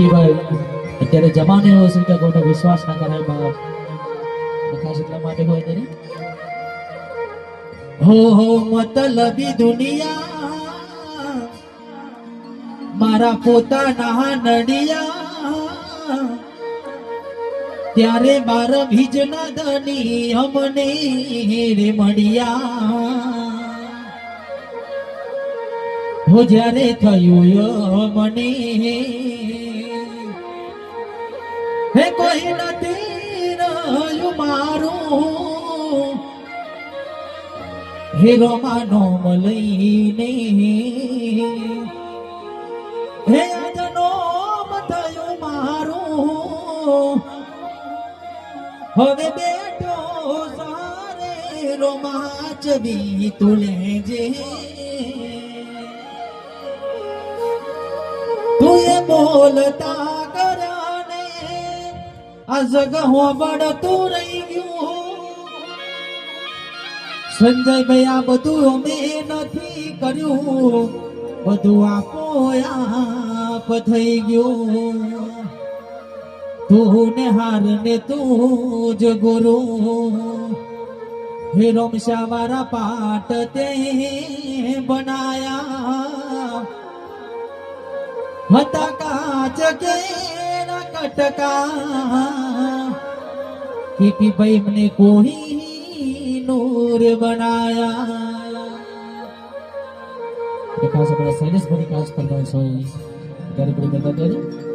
ભાઈ અત્યારે જમાનો એવો છે કે કોઈનો વિશ્વાસ ના કરાય બાપ ખાસ એટલા માટે હોય તેની હો મતલબી દુનિયા મારા પોતાના નડિયા ત્યારે બાર ભીજ ના ધની અમને રે મળ્યા હો જ્યારે થયું મને હે કોઈ નથી રહ્યું મારું હે રોમાનો લઈને હે આજનો થયું મારું હવે બેઠો સારે રોમાચ બી તુલે જે તું એ બોલતા કરાને આ જગ હોબડતું રહી ગયું સંજયભાઈ આ બધું અમે નથી કર્યું બધું આપોઆપ થઈ ગયું તું ને હાર ને તું જ ગુરુ હે રોમશા મારા પાટ તે બનાયા હતા કાચ કે કટકા કે ભાઈ મને કોઈ નૂર બનાયા ખાસ આપણે સૈલેષભાઈ ખાસ કરતા હોય ત્યારે બધી કરતા ત્યારે